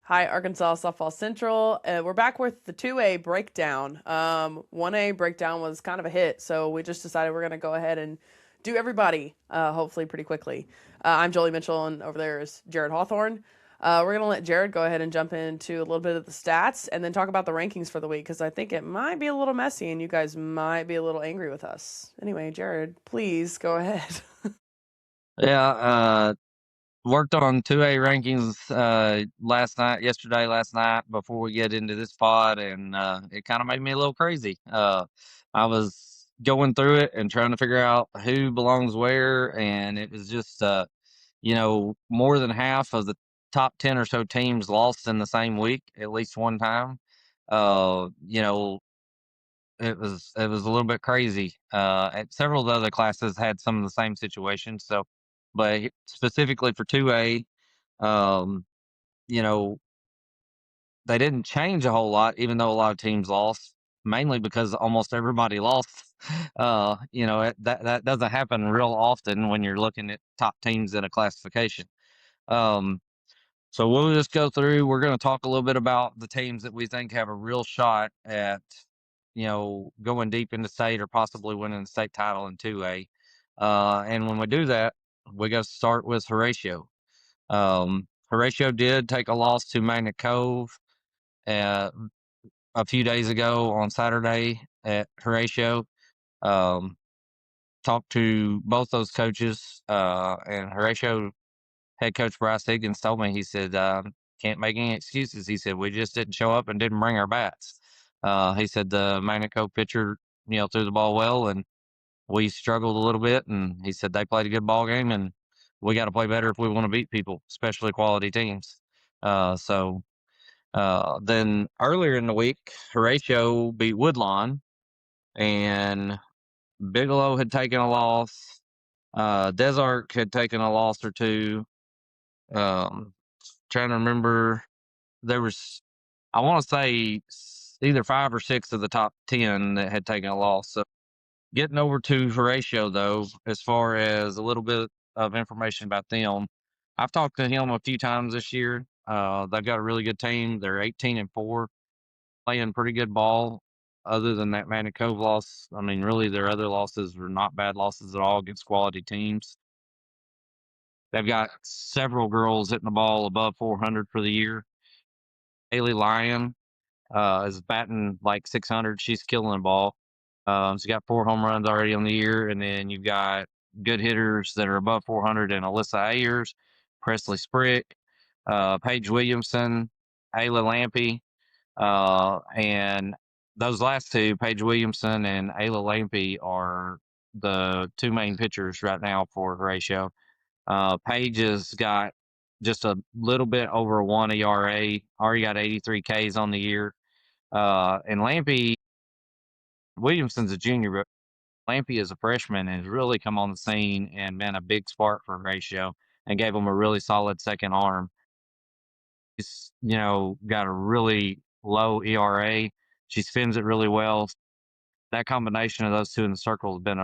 Hi, Arkansas Softball Central. We're back with the 2A breakdown. 1A breakdown was kind of a hit, so we just decided we're going to go ahead and do everybody, hopefully pretty quickly. I'm Joley Mitchell, and over there is Jared Hawthorne. We're going to let Jared go ahead and jump into a little bit of the stats and then talk about the rankings for the week, because I think it might be a little messy and you guys might be a little angry with us. Anyway, Jared, please go ahead. Yeah, worked on 2A rankings last night before we get into this pod, and it kind of made me a little crazy. I was going through it and trying to figure out who belongs where, and it was just more than half of the top 10 or so teams lost in the same week at least one time. Uh, you know, it was a little bit crazy. And several of the other classes had some of the same situations. So, but specifically for 2A, um, you know, they didn't change a whole lot, even though a lot of teams lost. Mainly because almost everybody lost. That doesn't happen real often when you're looking at top teams in a classification. Um, so we'll just go through. We're going to talk a little bit about the teams that we think have a real shot at, going deep in the state or possibly winning the state title in 2A. And when we do that, we got to start with Horatio. Horatio did take a loss to Magnet Cove uh, a few days ago on Saturday at Horatio. Um, Talked to both those coaches, and Horatio head coach Bryce Higgins told me, he said, can't make any excuses. He said, we just didn't show up and didn't bring our bats. He said the Manico pitcher, threw the ball well and we struggled a little bit. And he said they played a good ball game and we got to play better if we want to beat people, especially quality teams. Then earlier in the week, Horatio beat Woodlon and Bigalow had taken a loss. Desark had taken a loss or two. Um, Trying to remember, there was, I want to say, either 5 or 6 of the top 10 that had taken a loss. So getting over to Horatio, though, as far as a little bit of information about them, I've talked to him a few times this year. They've got a really good team. They're 18-4, playing pretty good ball. Other than that Manic Cove loss, I mean, really, their other losses were not bad losses at all against quality teams. They've got several girls hitting the ball above 400 for the year. Haley Lyon is batting like 600. She's killing the ball. She's got 4 home runs already on the year, and then you've got good hitters that are above 400 and Alyssa Ayers, Presley Sprick, Paige Williamson, Ayla Lampy, and those last two, Paige Williamson and Ayla Lampy, are the two main pitchers right now for Horatio. Paige has got just a little bit over 1 ERA, already got 83 Ks on the year. And Lampy, Williamson's a junior, but Lampy is a freshman and has really come on the scene and been a big spark for Horatio and gave him a really solid second arm. He's, got a really low ERA. She spins it really well. That combination of those two in the circle has been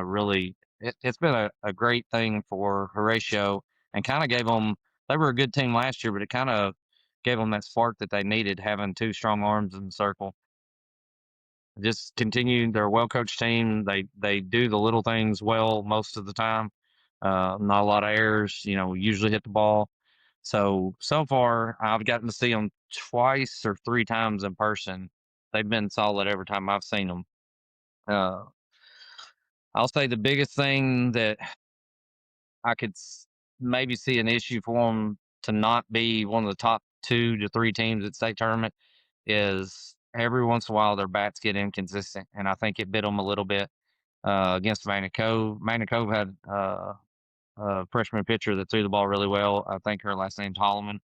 it's been a great thing for Horatio and kind of gave them, they were a good team last year, but it kind of gave them that spark that they needed, having two strong arms in the circle. Just continue. They're a well coached team. They do the little things well most of the time. Not a lot of errors. Usually hit the ball. So far, I've gotten to see them twice or 3 times in person. They've been solid every time I've seen them. Uh, I'll say the biggest thing that I could maybe see an issue for them to not be one of the top 2 to 3 teams at state tournament is every once in a while their bats get inconsistent, and I think it bit them a little bit against Magnet Cove. Magnet Cove had a freshman pitcher that threw the ball really well. I think her last name's Holloman.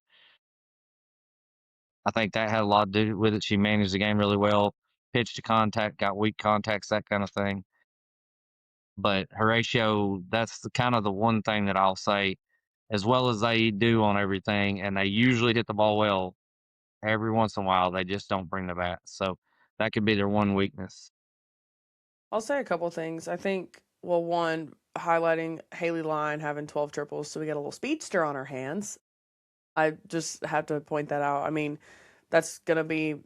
I think that had a lot to do with it. She managed the game really well, pitched to contact, got weak contacts, that kind of thing. But Horatio, that's kind of the one thing that I'll say, as well as they do on everything, and they usually hit the ball well. Every once in a while, they just don't bring the bat. So that could be their one weakness. I'll say a couple things. I think, well, one, highlighting Haley Line having 12 triples, so we got a little speedster on our hands. I just have to point that out. I mean, that's going to be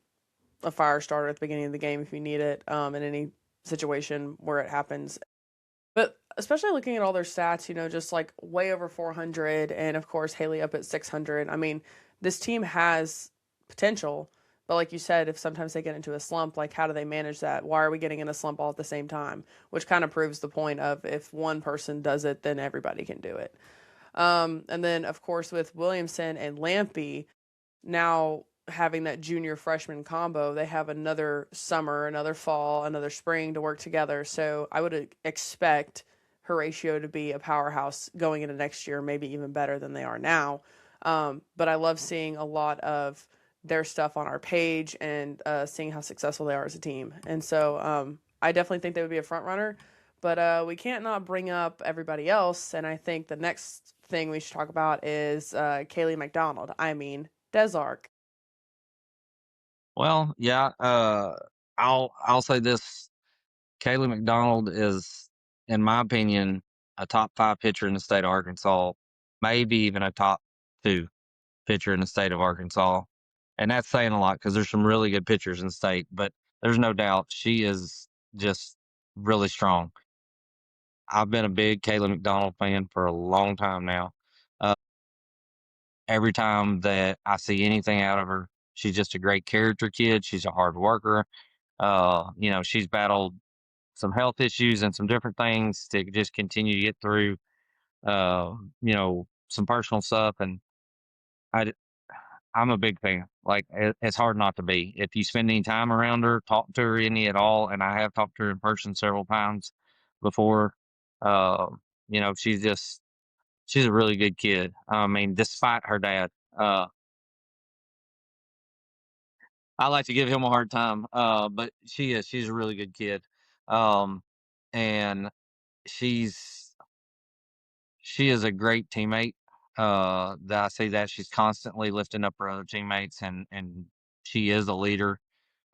a fire starter at the beginning of the game if you need it in any situation where it happens. But especially looking at all their stats, just like way over 400, and of course Haley up at 600. I mean, this team has potential, but like you said, if sometimes they get into a slump, like how do they manage that? Why are we getting in a slump all at the same time? Which kind of proves the point of if one person does it, then everybody can do it. And then of course with Williamson and Lampy, now having that junior freshman combo, they have another summer, another fall, another spring to work together. So I would expect Horatio to be a powerhouse going into next year, maybe even better than they are now. But I love seeing a lot of their stuff on our page and seeing how successful they are as a team. And so I definitely think they would be a front runner. But we can't not bring up everybody else. And I think the next thing we should talk about is Kaylee McDonald. I mean, Desark. Well, yeah, I'll say this: Kaylee McDonald is, in my opinion, a top 5 pitcher in the state of Arkansas, maybe even a top 2 pitcher in the state of Arkansas, and that's saying a lot because there's some really good pitchers in the state. But there's no doubt she is just really strong. I've been a big Kaylee McDonald fan for a long time now. Uh, every time that I see anything out of her, she's just a great character kid. She's a hard worker. She's battled some health issues and some different things to just continue to get through, some personal stuff. And I, I'm a big fan. Like it's hard not to be. If you spend any time around her, talk to her any at all, and I have talked to her in person several times before. Uh, she's a really good kid. I mean, despite her dad, I like to give him a hard time. But she's a really good kid. Um, and she's she is a great teammate. That I see that she's constantly lifting up her other teammates, and she is a leader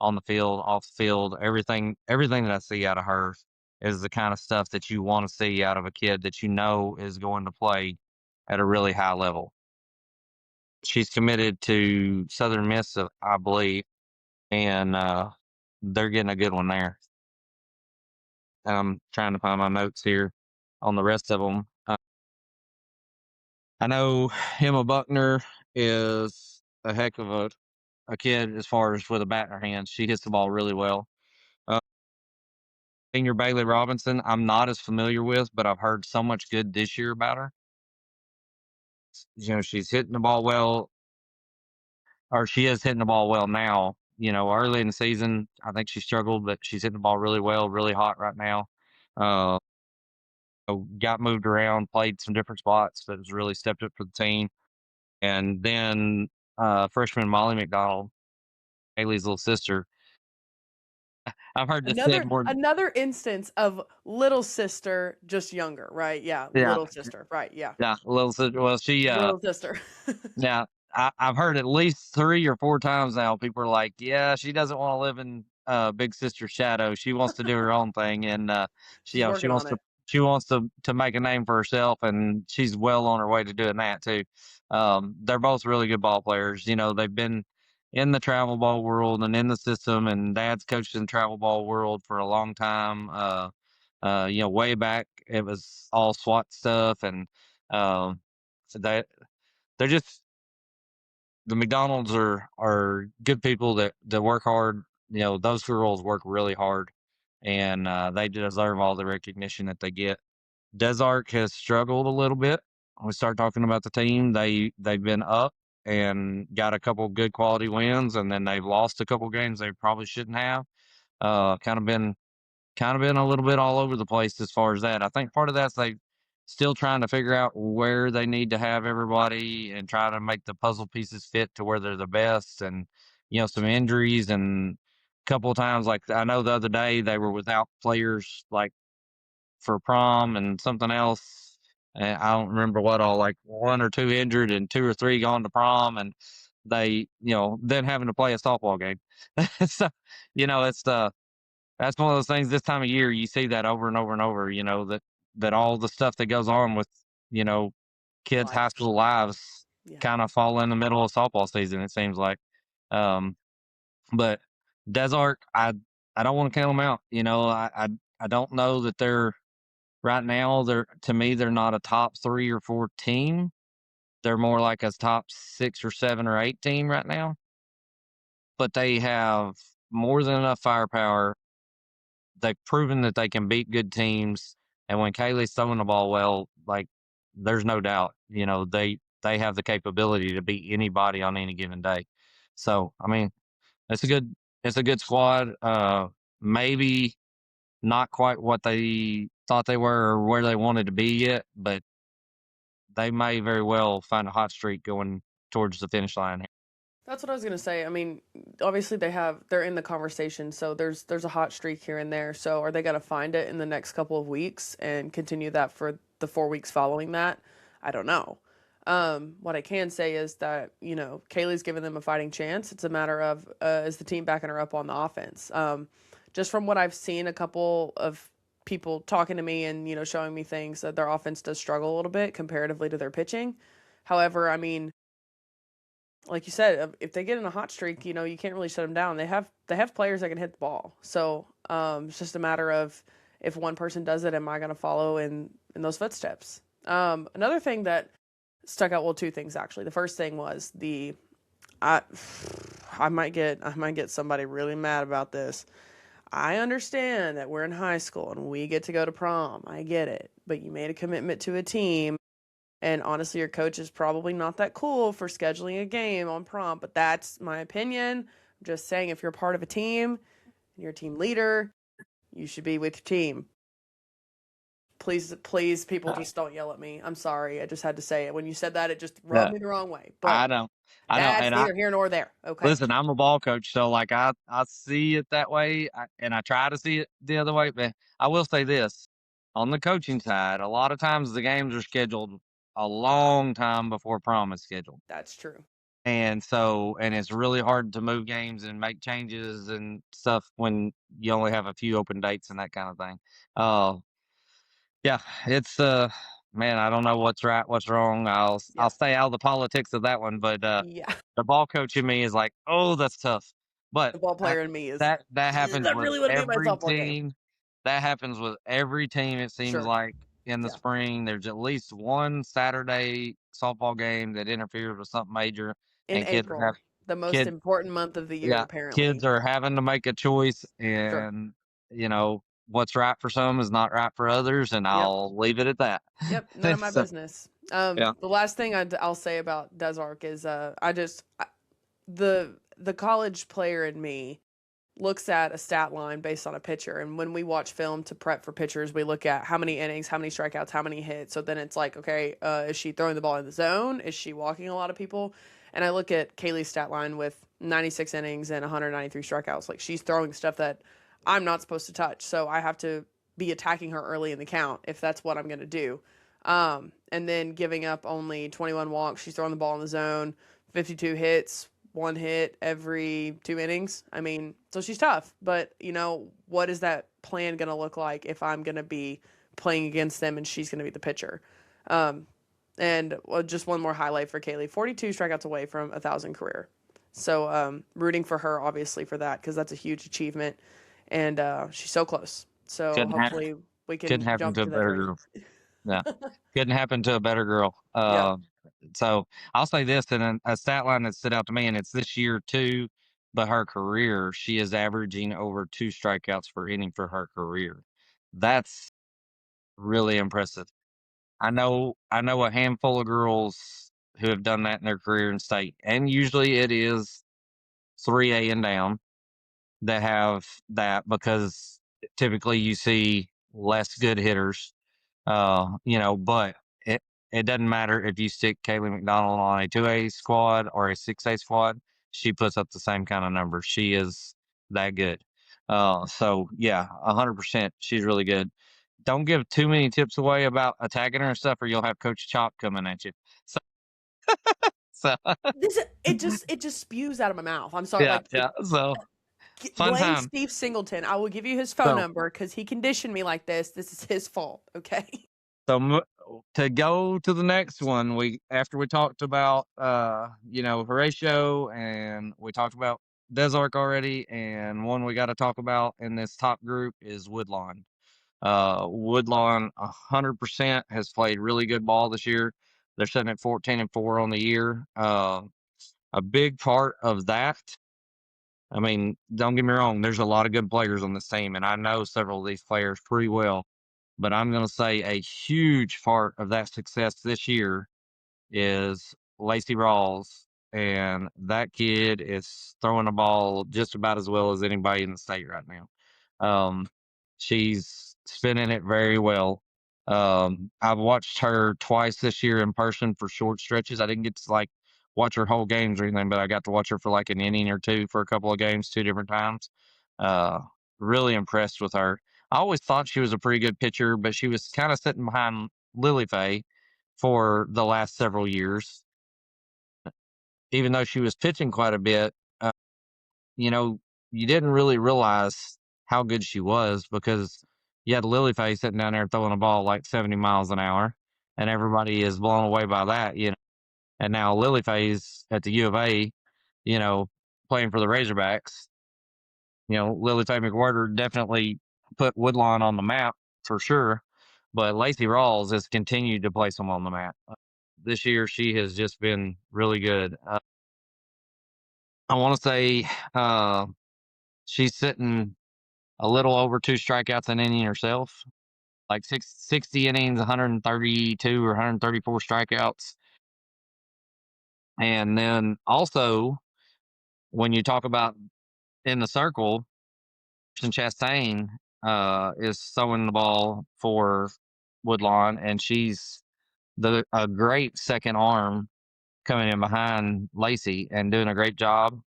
on the field, off the field. Everything that I see out of her is the kind of stuff that you want to see out of a kid that you know is going to play at a really high level. She's committed to Southern Miss, I believe, and they're getting a good one there. I'm trying to find my notes here on the rest of them. I know Emma Buckner is a heck of a kid as far as with a bat in her hands. She hits the ball really well. Uh, Senior Bailey Robinson, I'm not as familiar with, but I've heard so much good this year about her. She's hitting the ball well, or she is hitting the ball well now. Early in the season, I think she struggled, but she's hitting the ball really well, really hot right now. Uh, got moved around, played some different spots, but has really stepped up for the team. And then freshman Molly McDonald, Haley's little sister. I've heard this said Another more. another instance of little sister, just younger, right? Yeah, Yeah, little sister, right? Yeah, yeah, little sister. Well, she little sister. now, I've heard at least 3 or 4 times now. People are like, "Yeah, she doesn't want to live in big sister's shadow. She wants to do her own thing, and she, She's she working wants on to it. make a name for herself, and she's well on her way to doing that too. They're both really good ball players. They've been in the travel ball world and in the system, and Dad's coached in the travel ball world for a long time. Way back it was all SWAT stuff, and so they're just the McDonald's are good people that work hard. Those girls work really hard, and they deserve all the recognition that they get. Desark has struggled a little bit. When we start talking about the team, they've been up and got a couple good quality wins, and then they've lost a couple games they probably shouldn't have. Kind of been a little bit all over the place as far as that. I think part of that's they still trying to figure out where they need to have everybody and try to make the puzzle pieces fit to where they're the best. And some injuries and a couple of times, like I know the other day they were without players like for prom and something else. And I don't remember what all, like 1 or 2 injured and 2 or 3 gone to prom, and they then having to play a softball game. So it's the that's one of those things this time of year you see that over and over and over, that all the stuff that goes on with, you know, kids' high Life. school lives. kind of fall in the middle of softball season, it seems like. Um, but Desark, I don't want to count them out. I don't know that they're right now. To me, they're not a top 3 or 4 team. They're more like a top 6 or 7 or 8 team right now. But they have more than enough firepower. They've proven that they can beat good teams, and when Kaylee's throwing the ball well, like there's no doubt, they have the capability to beat anybody on any given day. So, I mean, it's a good it's a good squad. Maybe not quite what they thought they were or where they wanted to be yet, but they may very well find a hot streak going towards the finish line. That's what I was gonna say. I mean, obviously they're in the conversation, so there's a hot streak here and there. So are they gonna find it in the next couple of weeks and continue that for the 4 weeks following that? I don't know. What I can say is that Kaylee's given them a fighting chance. It's a matter of is the team backing her up on the offense. Just from what I've seen, a couple of people talking to me and showing me things that their offense does struggle a little bit comparatively to their pitching. However, I mean, like you said, if they get in a hot streak, you can't really shut them down. They have players that can hit the ball. So it's just a matter of if one person does it, am I going to follow in those footsteps? Another thing that stuck out, well, two things actually. The first thing was I might get somebody really mad about this. I understand that we're in high school and we get to go to prom. I get it, but you made a commitment to a team. And honestly, your coach is probably not that cool for scheduling a game on prom, but that's my opinion. I'm just saying, if you're part of a team and you're a team leader, you should be with your team. Please, people, just don't yell at me. I'm sorry. I just had to say it. When you said that, it just rubbed me the wrong way. But I don't, that's and neither here nor there. Okay. listen. I'm a ball coach, so like I see it that way, and I try to see it the other way. But I will say this: on the coaching side, a lot of times the games are scheduled a long time before prom is scheduled. That's true. And it's really hard to move games and make changes and stuff when you only have a few open dates and that kind of thing. Uh, yeah, it's man, I don't know what's right, what's wrong. I'll Yeah. stay out of the politics of that one, but Yeah. the ball coach in me is like, oh, that's tough. But The ball player in me is, that happens I with really want to be my every softball game. team. That happens with every team. It seems Sure. like in the Yeah. spring, there's at least one Saturday softball game that interferes with something major, In and April, the most kids, important month of the year, yeah, apparently. kids are having to make a choice, Sure. and what's right for some is not right for others, and Yep. I'll leave it at that. Yep, none of my So, business. yeah, The last thing I'll say about Desark is the college player in me looks at a stat line based on a pitcher, and when we watch film to prep for pitchers, we look at how many innings, how many strikeouts, how many hits. So then it's like, okay, is she throwing the ball in the zone? Is she walking a lot of people? And I look at Kaylee's stat line with 96 innings and 193 strikeouts. Like, she's throwing stuff that I'm not supposed to touch, so I have to be attacking her early in the count if that's what I'm going to do. And then giving up only 21 walks. She's throwing the ball in the zone, 52 hits, one hit every 2 innings. I mean, so she's tough, but what is that plan going to look like if I'm going to be playing against them and she's going to be the pitcher? And just one more highlight for Kaylee: 42 strikeouts away from 1,000 career. So rooting for her, obviously, for that, because that's a huge achievement, and she's so close. So couldn't ha- hopefully we couldn't can happen jump to a into that better train. girl. Yeah, couldn't happen to a better girl. Yep. So I'll say this, and a stat line that stood out to me, and it's this year too, but her career, she is averaging over 2 strikeouts per inning for her career. That's really impressive. I know a handful of girls who have done that in their career in state, and usually it is 3A and down that have that because typically you see less good hitters. But it doesn't matter if you stick Kaylee McDonald on a 2A squad or a 6A squad, she puts up the same kind of numbers. She is that good. So yeah, 100%. She's really good. Don't give too many tips away about attacking her and stuff, or you'll have Coach Chop coming at you. So, so It just spews out of my mouth. I'm sorry. yeah, Like, yeah. So fun blame time. Steve Singleton. I will give you his phone So number because he conditioned me like this. This is his fault. Okay. So to go to the next one, after we talked about Horatio, and we talked about Desark already, and one we got to talk about in this top group is Woodlon. Woodlawn 100% has played really good ball this year. They're sitting at 14-4 on the year. A big part of that, I mean, don't get me wrong, there's a lot of good players on this team, and I know several of these players pretty well. But I'm going to say a huge part of that success this year is Lacey Rawls, and that kid is throwing the ball just about as well as anybody in the state right now. She's spinning it very well. I've watched her twice this year in person for short stretches. I didn't get to watch her whole games or anything, but I got to watch her for like an inning or two for a couple of games, two different times. Uh, really impressed with her. I always thought she was a pretty good pitcher, but she was kind of sitting behind Lily Faye for the last several years, even though she was pitching quite a bit. You know, you didn't really realize how good she was because you had Lily Faye sitting down there throwing a ball like 70 miles an hour, and everybody is blown away by that. And now Lily Faye's at the U of A, playing for the Razorbacks. Lily Faye McWhirter definitely put Woodlawn on the map for sure, but Lacey Rawls has continued to place them on the map. This year, she has just been really good. I want to say she's sitting a little over two strikeouts an inning herself, like 60 innings, 132 or 134 strikeouts. And then also, when you talk about in the circle, Chastain is throwing the ball for Woodlawn, and she's a great second arm coming in behind Lacey and doing a great job.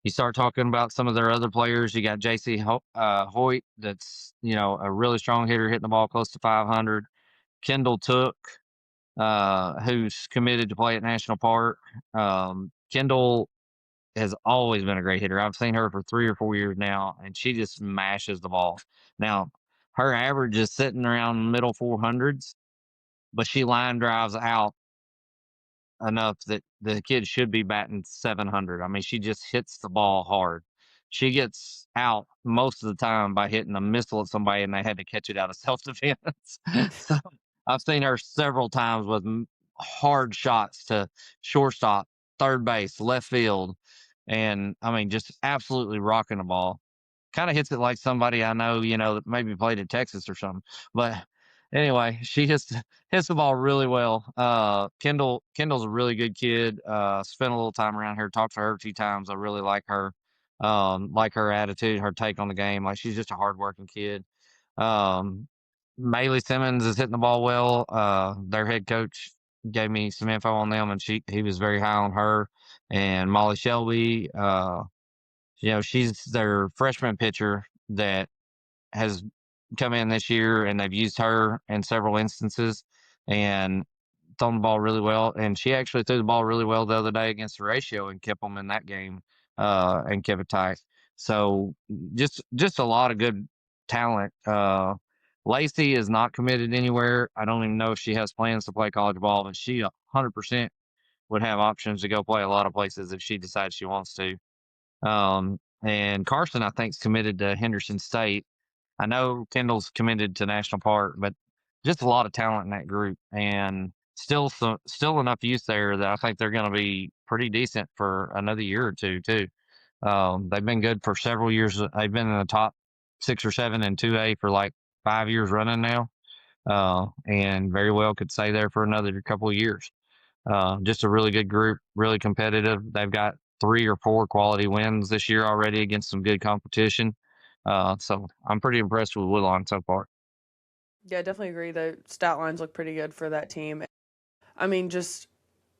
You start talking about some of their other players. You got JC Hoyt, that's a really strong hitter, hitting the ball close to 500. Kendall Took, who's committed to play at National Park. Kendall has always been a great hitter. I've seen her for 3 or 4 years now, and she just smashes the ball. Now, her average is sitting around middle 400s, but she line drives out enough that the kid should be batting 700. I mean, she just hits the ball hard. She gets out most of the time by hitting a missile at somebody, and they had to catch it out of self defense. So I've seen her several times with hard shots to shortstop, third base, left field, and I mean, just absolutely rocking the ball. Kind of hits it like somebody I know, that maybe played at Texas or something. But anyway, she hits the ball really well. Kendall's a really good kid. Spent a little time around here, talked to her a few times. I really like her. Like her attitude, her take on the game. Like, she's just a hardworking kid. Um, Maylee Simmons is hitting the ball well. Their head coach gave me some info on them, and he was very high on her. And Molly Shelby, she's their freshman pitcher that has come in this year, and they've used her in several instances and thrown the ball really well. And she actually threw the ball really well the other day against Horatio and kept them in that game, and kept it tight. So just a lot of good talent. Lacey is not committed anywhere. I don't even know if she has plans to play college ball, but she 100% would have options to go play a lot of places if she decides she wants to. And Carson, I think, is committed to Henderson State. I know Kendall's committed to National Park, but just a lot of talent in that group, and still enough youth there that I think they're going to be pretty decent for another year or two too. They've been good for several years. They've been in the top 6 or 7 in 2A for like 5 years running now, and very well could stay there for another couple of years. Just a really good group, really competitive. They've got 3 or 4 quality wins this year already against some good competition. So I'm pretty impressed with Woodlawn so far. Yeah, I definitely agree. The stat lines look pretty good for that team. I mean, just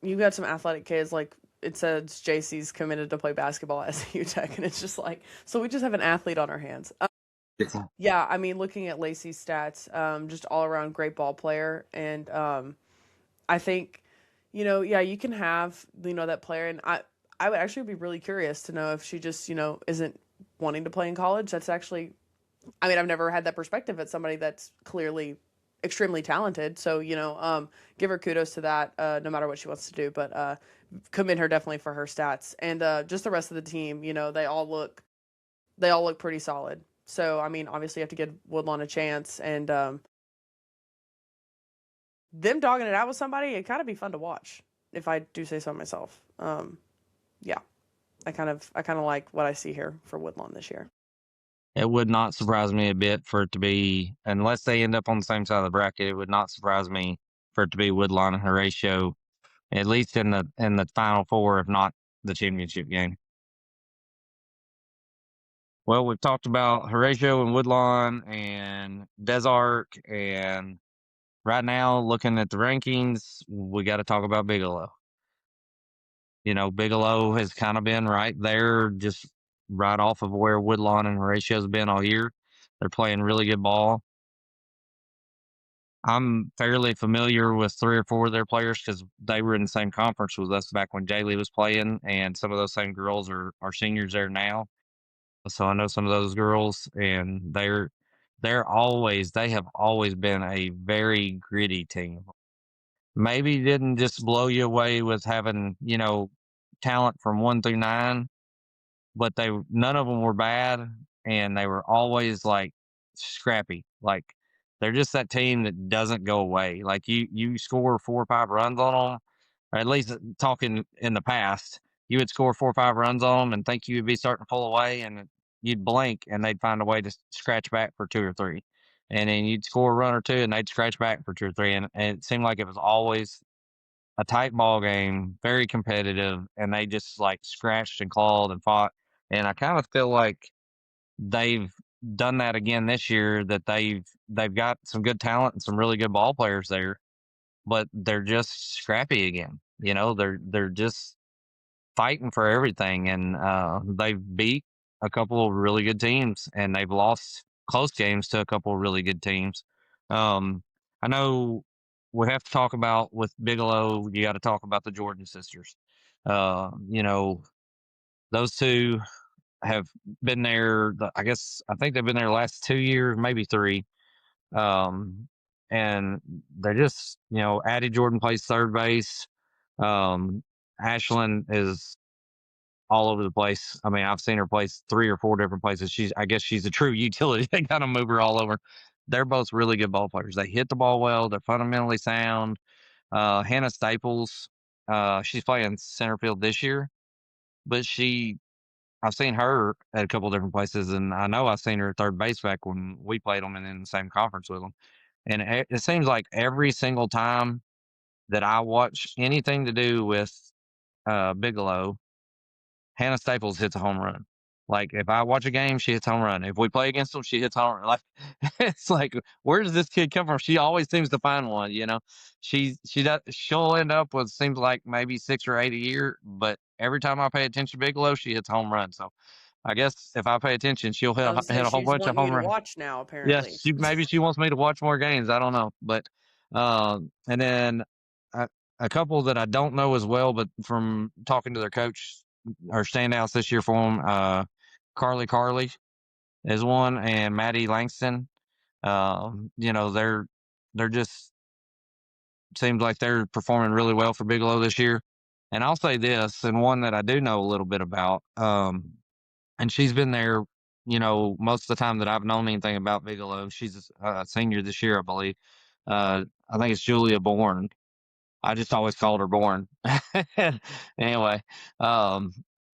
you got some athletic kids. Like it says, JC's committed to play basketball at SU Tech, and it's just like, so we just have an athlete on our hands. Yeah, I mean, looking at Lacey's stats, just all around great ball player, and I think, yeah, you can have that player, and I would actually be really curious to know if she just isn't wanting to play in college. That's actually, I mean, I've never had that perspective at somebody that's clearly extremely talented. So, give her kudos to that, no matter what she wants to do. But commend her definitely for her stats. And just the rest of the team, they all look pretty solid. So, I mean, obviously you have to give Woodlawn a chance, and them dogging it out with somebody, it kind of be fun to watch, if I do say so myself. Yeah, I kind of like what I see here for Woodlawn this year. It would not surprise me a bit for it to be, unless they end up on the same side of the bracket, it would not surprise me for it to be Woodlon and Horatio, at least in the final four, if not the championship game. Well, we've talked about Horatio and Woodlawn and Desark, and right now, looking at the rankings, we got to talk about Bigalow. Bigalow has kind of been right there, just right off of where Woodlawn and Horatio's been all year. They're playing really good ball. I'm fairly familiar with 3 or 4 of their players because they were in the same conference with us back when Joley was playing, and some of those same girls are seniors there now. So I know some of those girls, and they have always been a very gritty team. Maybe didn't just blow you away with having, talent from 1 through 9, but none of them were bad, and they were always, like, scrappy. Like, they're just that team that doesn't go away. Like, you score 4 or 5 runs on them, or at least talking in the past, you would score 4 or 5 runs on them and think you would be starting to pull away, and you'd blink, and they'd find a way to scratch back for 2 or 3. And then you'd score a run or 2, and they'd scratch back for 2 or 3, and it seemed like it was always a tight ball game, very competitive, and they just like scratched and clawed and fought. And I kind of feel like they've done that again this year. That they've got some good talent and some really good ball players there, but they're just scrappy again. They're just fighting for everything, and they've beat a couple of really good teams, and they've lost close games to a couple of really good teams. Um, I know we have to talk about with Bigalow. You got to talk about the Jordan sisters. Uh, you know, those two have been there. I think they've been there the last 2 years, maybe 3. Um, and they're just, Addie Jordan plays third base. Um, Ashlyn is all over the place. I mean, I've seen her play 3 or 4 different places. I guess she's a true utility. They kind of move her all over. They're both really good ball players. They hit the ball well. They're fundamentally sound. Hannah Staples, she's playing center field this year, but I've seen her at a couple different places, and I know I've seen her at third base back when we played them and in the same conference with them. And it seems like every single time that I watch anything to do with Bigalow, Hannah Staples hits a home run. Like, if I watch a game, she hits a home run. If we play against them, she hits a home run. Like, it's like, where does this kid come from? She always seems to find one. She'll end up with, seems like, maybe 6 or 8 a year, but every time I pay attention to Bigelow, she hits a home run. So I guess if I pay attention, she'll hit I a, was gonna hit say a whole she's bunch of wanting you home to runs. watch now, Yeah, apparently. maybe she wants me to watch more games. I don't know, but and then a, a couple that I don't know as well, but from talking to their coach, are standouts this year for them. Carly is one, and Maddie Langston. They're just, seems like they're performing really well for Bigelow this year. And I'll say this, and one that I do know a little bit about. And she's been there, most of the time that I've known anything about Bigelow. She's a senior this year, I believe. I think it's Julia Bourne. I just always called her Bourne. Anyway, um,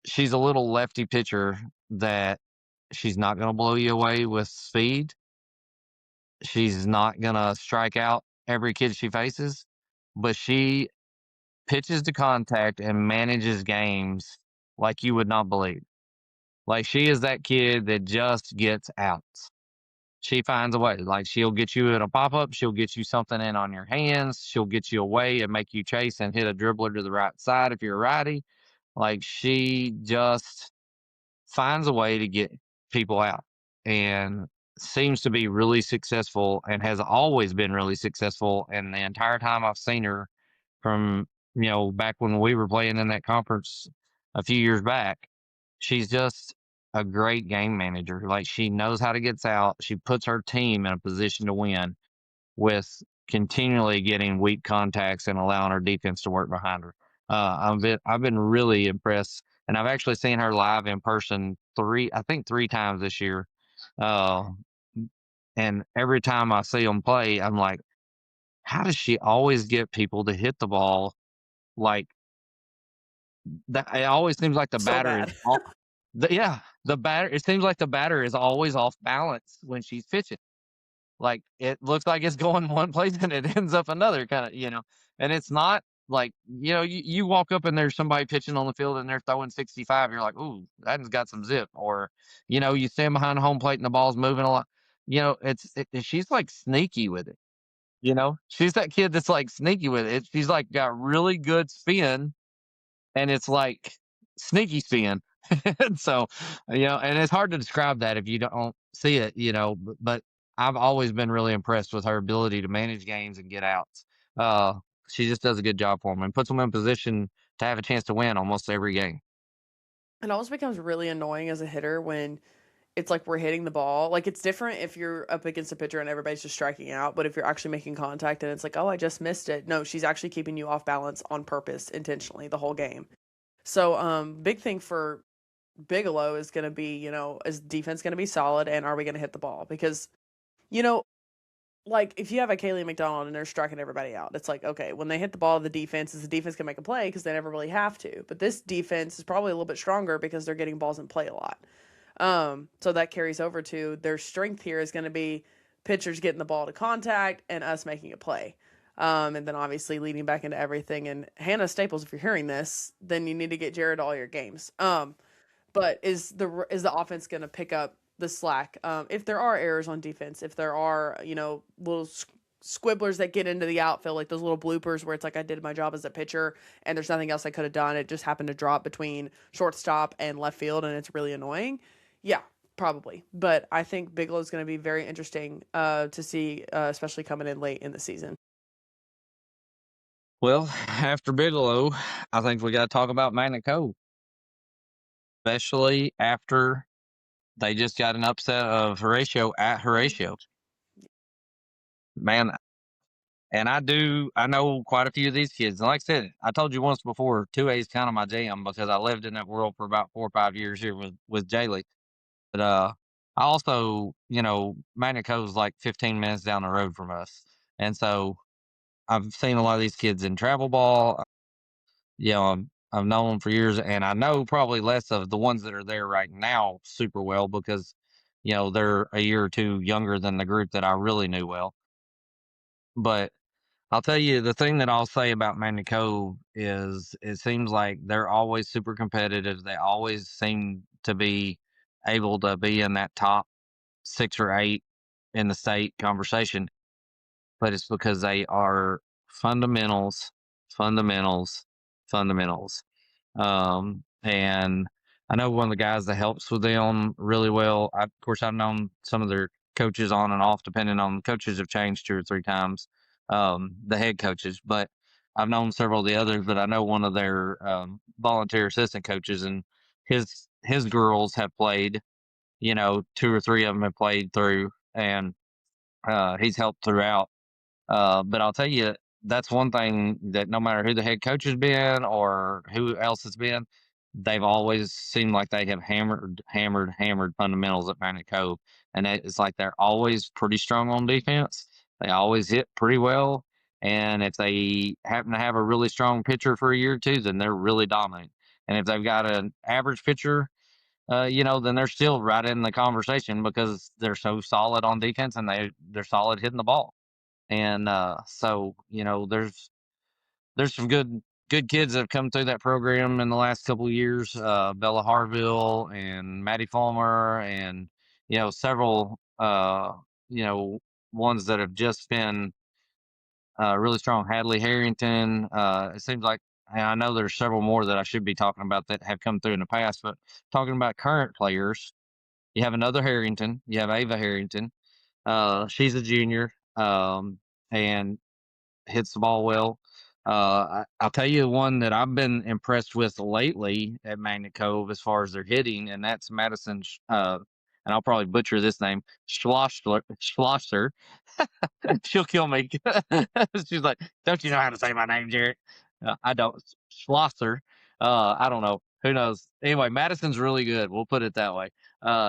she's a little lefty pitcher that she's not going to blow you away with speed. She's not going to strike out every kid she faces, but she pitches to contact and manages games like you would not believe. Like, she is that kid that just gets outs. She finds a way. Like, she'll get you in a pop up. She'll get you something in on your hands. She'll get you away and make you chase and hit a dribbler to the right side if you're a righty. Like, she just finds a way to get people out and seems to be really successful and has always been really successful. And the entire time I've seen her, from, back when we were playing in that conference a few years back, she's just a great game manager. Like, she knows how to get out. She puts her team in a position to win. with continually getting weak contacts and allowing her defense to work behind her. I've been really impressed, and I've actually seen her live in person I think three times this year. Uh, and every time I see them play, I'm like, how does she always get people to hit the ball like that? It always seems like the So batter is bad. off. Yeah, the batter. It seems like the batter is always off balance when she's pitching. Like, it looks like it's going one place and it ends up another kinda. And it's not like, you walk up and there's somebody pitching on the field and they're throwing 65, you're like, "Ooh, that one's got some zip." Or, you stand behind home plate and the ball's moving a lot. She's, like, sneaky with it, you know? She's that kid that's, like, sneaky with it. She's, like, got really good spin, and it's like sneaky spin. And so, and it's hard to describe that if you don't see it, but I've always been really impressed with her ability to manage games and get outs. Uh, she just does a good job for them and puts them in position to have a chance to win almost every game. It almost becomes really annoying as a hitter when it's like we're hitting the ball. Like, it's different if you're up against a pitcher and everybody's just striking out, but if you're actually making contact and it's like, oh, I just missed it. No, she's actually keeping you off balance on purpose, intentionally, the whole game. So, big thing for Bigalow is going to be, is defense going to be solid and are we going to hit the ball? Because, you know, like if you have a Kaylee McDonald and they're striking everybody out, it's like, okay, when they hit the ball, the defense can make a play because they never really have to. But this defense is probably a little bit stronger because they're getting balls in play a lot. So that carries over to their strength here is going to be pitchers getting the ball to contact and us making a play. And then obviously leading back into everything. And Hannah Staples, if you're hearing this, then you need to get Jared all your games. But is the offense going to pick up the slack? If there are errors on defense, if there are little squibblers that get into the outfield, like those little bloopers where it's like I did my job as a pitcher and there's nothing else I could have done. It just happened to drop between shortstop and left field, and it's really annoying. Yeah, probably. But I think Bigelow is going to be very interesting to see, especially coming in late in the season. Well, after Bigelow, I think we got to talk about Magnet Cove, especially after they just got an upset of Horatio at Horatio. Man, and I know quite a few of these kids. And like I said, I told you once before, 2A is kind of my jam because I lived in that world for about 4 or 5 years here with Jaylee. But I also, Magnet Cove's like 15 minutes down the road from us. And so I've seen a lot of these kids in travel ball. I've known them for years, and I know probably less of the ones that are there right now super well because, they're a year or two younger than the group that I really knew well. But I'll tell you the thing that I'll say about Magna Cove is it seems like they're always super competitive. They always seem to be able to be in that top 6 or 8 in the state conversation, but it's because they are fundamentals, fundamentals, fundamentals. And I know one of the guys that helps with them really well. Of course, I've known some of their coaches on and off, depending on coaches have changed 2 or 3 times, the head coaches, but I've known several of the others, but I know one of their volunteer assistant coaches, and his girls have played, 2 or 3 of them have played through, and he's helped throughout. But I'll tell you, that's one thing that no matter who the head coach has been or who else has been, they've always seemed like they have hammered, hammered, hammered fundamentals at Magnet Cove. And it's like they're always pretty strong on defense. They always hit pretty well. And if they happen to have a really strong pitcher for a year or two, then they're really dominant. And if they've got an average pitcher, then they're still right in the conversation because they're so solid on defense and they're solid hitting the ball. And so there's some good kids that have come through that program in the last couple of years. Bella Harville and Maddie Fulmer, and several you know ones that have just been really strong. Hadley Harrington. It seems like, and I know there's several more that I should be talking about that have come through in the past. But talking about current players, you have another Harrington. You have Ava Harrington. She's a junior. And hits the ball well. I'll tell you one that I've been impressed with lately at Magnet Cove as far as their hitting, and that's and I'll probably butcher this name, Schlosser. She'll kill me. She's like, "Don't you know how to say my name, Jared?" I don't. Schlosser. I don't know. Who knows? Anyway, Madison's really good. We'll put it that way.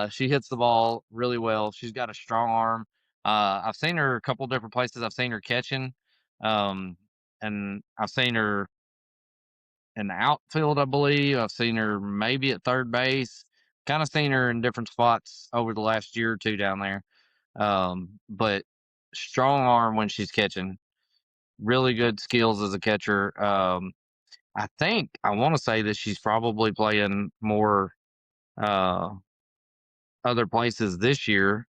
She hits the ball really well. She's got a strong arm. I've seen her a couple different places. I've seen her catching, um, and I've seen her in the outfield, I believe. I've seen her maybe at third base. Kind of seen her in different spots over the last year or two down there. But strong arm when she's catching. Really good skills as a catcher. I want to say that she's probably playing more uh, other places this year.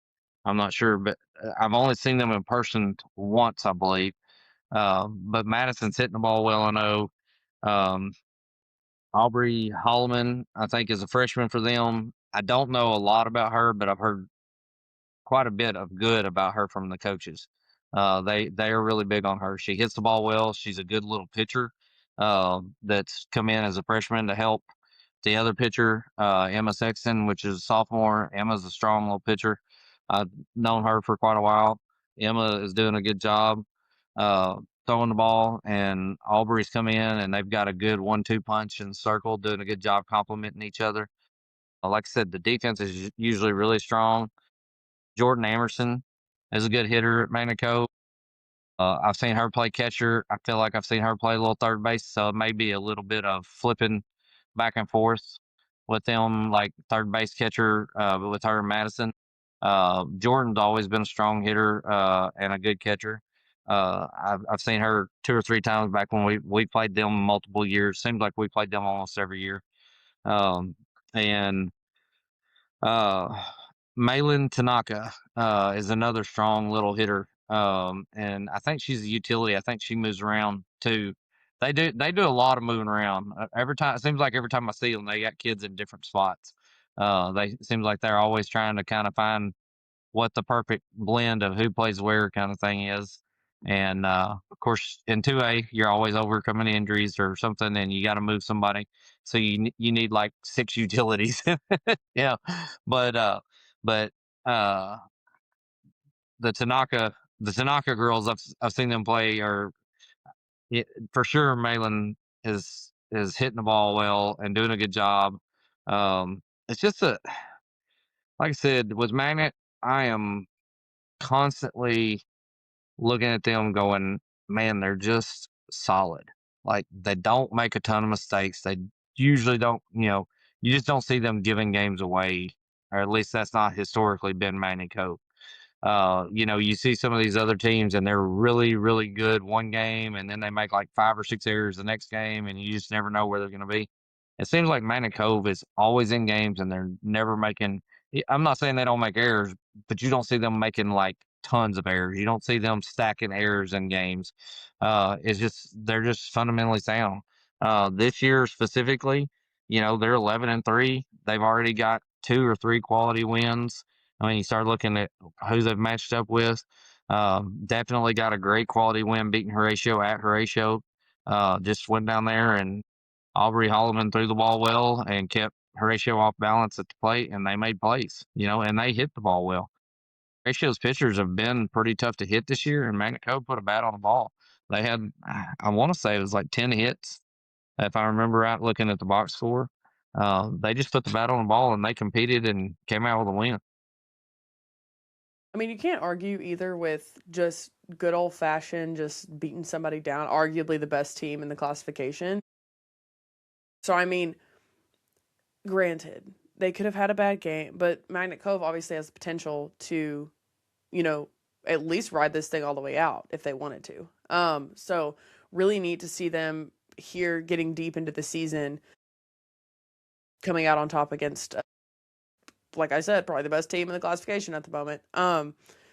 I'm not sure, but I've only seen them in person once, I believe. But Madison's hitting the ball well. I know. Um, Aubrey Holloman, I think, is a freshman for them. I don't know a lot about her, but I've heard quite a bit of good about her from the coaches. They are really big on her. She hits the ball well. She's a good little pitcher that's come in as a freshman to help the other pitcher, Emma Sexton, which is a sophomore. Emma's a strong little pitcher. I've known her for quite a while. Emma is doing a good job uh, throwing the ball, and Aubrey's come in and they've got a good 1-2 punch in the circle, doing a good job complimenting each other. Like I said, the defense is usually really strong. Jordan Amerson is a good hitter at Magna Cove. I've seen her play catcher. I feel like I've seen her play a little third base, so it may be a little bit of flipping back and forth with them, like third base catcher with her and Madison. Jordan's always been a strong hitter and a good catcher. I've seen her 2 or 3 times back when we played them multiple years. Seems like we played them almost every year. Um, and uh, Malin Tanaka is another strong little hitter, and I think she's a utility. I think she moves around too. They do a lot of moving around. Every time it seems like every time I see them, they got kids in different spots. They it seems like they're always trying to kind of find what the perfect blend of who plays where kind of thing is. And of course, in 2A, you're always overcoming injuries or something, and you got to move somebody. So you need like 6 utilities. Yeah, but but uh, the Tanaka girls, I've seen them play, or for sure, Malin is hitting the ball well and doing a good job. It's just like I said with Magnet, I am constantly looking at them going, man, they're just solid. Like they don't make a ton of mistakes. They usually don't, you just don't see them giving games away, or at least that's not historically been Manny Cope. You see some of these other teams and they're really, really good one game and then they make like 5 or 6 errors the next game and you just never know where they're going to be. It seems like Manny Cove is always in games and they're never making. I'm not saying they don't make errors, but you don't see them making like tons of errors. You don't see them stacking errors in games. It's just they're just fundamentally sound. This year specifically, they're 11-3. They've already got 2 or 3 quality wins. I mean, you start looking at who they've matched up with. Definitely got a great quality win beating Horatio at Horatio. Just went down there and Aubrey Holloman threw the ball well and kept Horatio off balance at the plate, and they made plays, and they hit the ball well. Horatio's pitchers have been pretty tough to hit this year, and Magnet Cove put a bat on the ball. They had, I want to say it was like 10 hits, if I remember right, looking at the box score. They just put the bat on the ball, and they competed and came out with a win. I mean, you can't argue either with just good old fashioned, just beating somebody down, arguably the best team in the classification. So, I mean, granted, they could have had a bad game, but Magnet Cove obviously has the potential to, at least ride this thing all the way out if they wanted to. So really neat to see them here getting deep into the season, coming out on top against, like I said, probably the best team in the classification at the moment.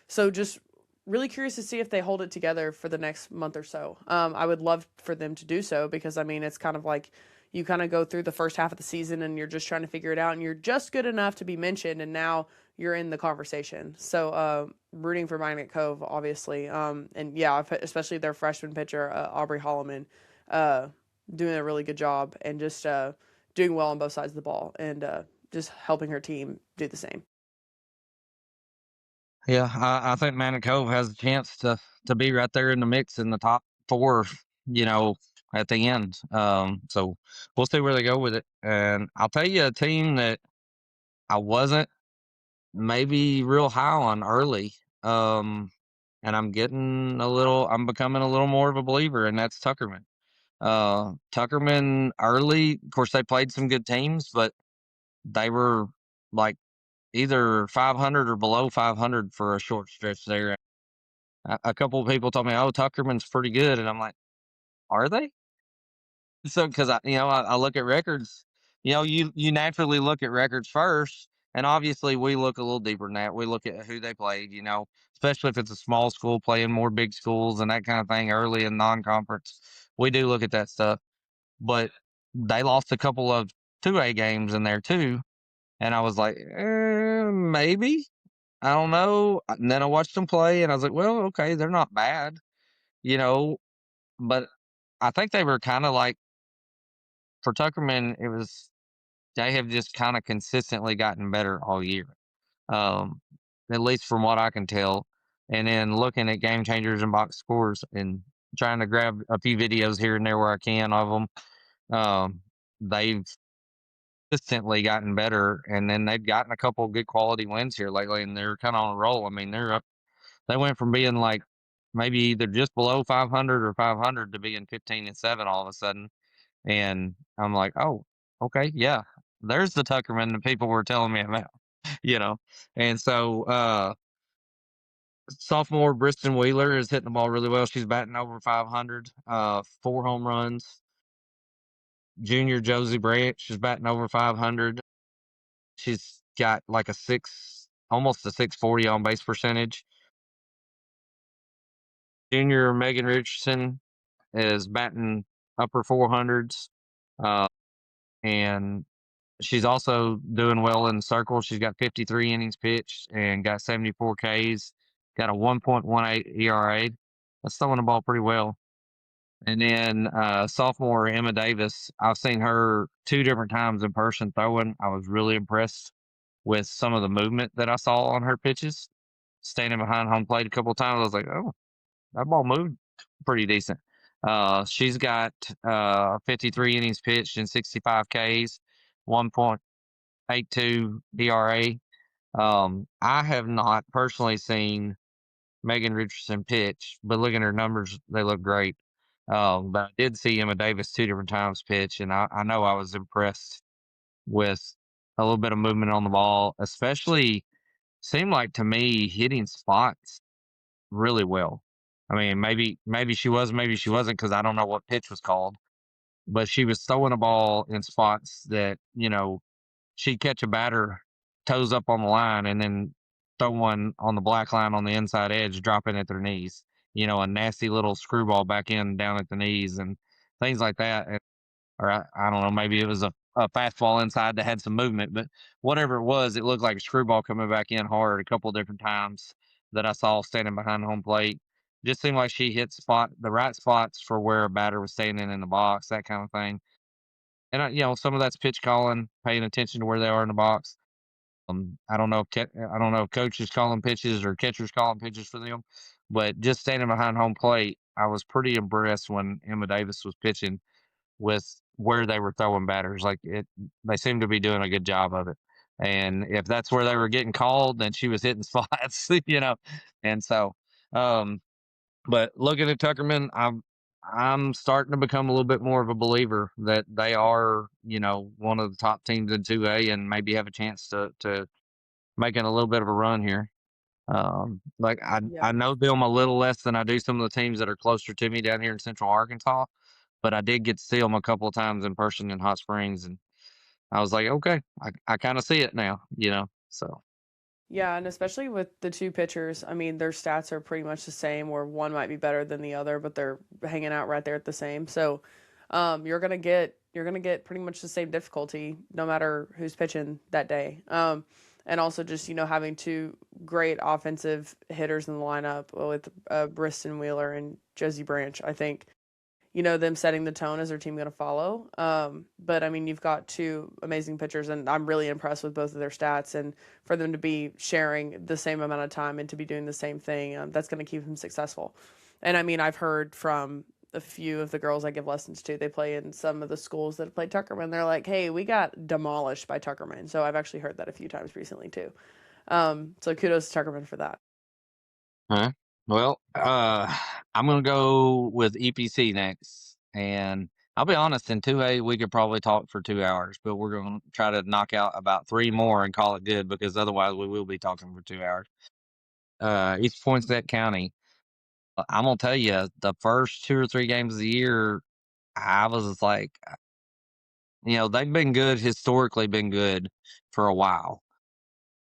So just really curious to see if they hold it together for the next month or so. I would love for them to do so because, I mean, it's kind of like you kind of go through the first half of the season and you're just trying to figure it out and you're just good enough to be mentioned and now you're in the conversation. So rooting for Magnet Cove, obviously. And yeah, especially their freshman pitcher, Aubrey Holloman, doing a really good job and just doing well on both sides of the ball and just helping her team do the same. Yeah, I think Man and Cove has a chance to be right there in the mix in the top four, you know, at the end. So we'll see where they go with it. And I'll tell you a team that I wasn't maybe real high on early. Um, and I'm becoming a little more of a believer, and that's Tuckerman. Tuckerman early, of course, they played some good teams, but they were like either 500 or below 500 for a short stretch there. A couple of people told me, "Oh, Tuckerman's pretty good," and I'm like, "Are they?" So, because I look at records. You naturally look at records first, and obviously we look a little deeper than that. We look at who they played. Especially if it's a small school playing more big schools and that kind of thing early in non-conference. We do look at that stuff, but they lost a couple of 2A games in there too, and I was like, maybe. I don't know. And then I watched them play, and I was like, well, okay, they're not bad, you know, but I think they were kind of like for Tuckerman, it was they have just kind of consistently gotten better all year, um, at least from what I can tell. And then looking at game changers and box scores and trying to grab a few videos here and there where I can of them, they've consistently gotten better. And then they've gotten a couple of good quality wins here lately, and they're kind of on a roll. I mean, they're up. They went from being like maybe either just below 500 or 500 to being 15-7 all of a sudden. And I'm like, oh, okay, yeah, there's the Tuckerman that people were telling me about, you know. And so sophomore Briston Wheeler is hitting the ball really well. She's batting over 500, 4 home runs. Junior Josie Branch is batting over 500. She's got like almost a 640 on base percentage. Junior Megan Richardson is batting upper 400s. And she's also doing well in the circle. She's got 53 innings pitched and got 74 Ks, got a 1.18 ERA. That's throwing the ball pretty well. And then sophomore Emma Davis, I've seen her 2 different times in person throwing. I was really impressed with some of the movement that I saw on her pitches. Standing behind home plate a couple of times, I was like, oh, that ball moved pretty decent. She's got 53 innings pitched and 65 Ks, 1.82 ERA. I have not personally seen Megan Richardson pitch, but looking at her numbers, they look great. But I did see Emma Davis 2 different times pitch, and I know I was impressed with a little bit of movement on the ball, especially seemed like to me hitting spots really well. I mean, maybe she was, maybe she wasn't, because I don't know what pitch was called, but she was throwing a ball in spots that she'd catch a batter toes up on the line and then throw one on the black line on the inside edge, dropping at their knees. A nasty little screwball back in down at the knees and things like that. Or I don't know, maybe it was a fastball inside that had some movement, but whatever it was, it looked like a screwball coming back in hard a couple of different times that I saw standing behind home plate. Just seemed like she hit the right spots for where a batter was standing in the box, that kind of thing. And some of that's pitch calling, paying attention to where they are in the box. I don't know if coaches calling pitches or catchers calling pitches for them, but just standing behind home plate, I was pretty impressed when Emma Davis was pitching with where they were throwing batters. They seemed to be doing a good job of it. And if that's where they were getting called, then she was hitting spots. And so, um, but looking at Tuckerman, I'm starting to become a little bit more of a believer that they are, one of the top teams in 2A and maybe have a chance to making a little bit of a run here. Like I Yeah. know them a little less than I do some of the teams that are closer to me down here in Central Arkansas, but I did get to see them a couple of times in person in Hot Springs, and I was like, okay, I kind of see it now. So Yeah, and especially with the two pitchers, I mean, their stats are pretty much the same, where one might be better than the other, but they're hanging out right there at the same. So, you're gonna get pretty much the same difficulty no matter who's pitching that day. And also just having two great offensive hitters in the lineup with Briston Wheeler and Josie Branch. I think them setting the tone. Is their team going to follow? But I mean, you've got two amazing pitchers, and I'm really impressed with both of their stats. And for them to be sharing the same amount of time and to be doing the same thing, that's going to keep them successful. And I mean, I've heard from a few of the girls I give lessons to. They play in some of the schools that play Tuckerman. They're like, "Hey, we got demolished by Tuckerman." So I've actually heard that a few times recently too. So kudos to Tuckerman for that. Huh? Well, I'm gonna go with EPC next, and I'll be honest. In 2A, we could probably talk for 2 hours, but we're gonna try to knock out about 3 more and call it good, because otherwise we will be talking for 2 hours. East Poinsett County. I'm gonna tell you, the first 2 or 3 games of the year, I was like, they've been good historically, been good for a while.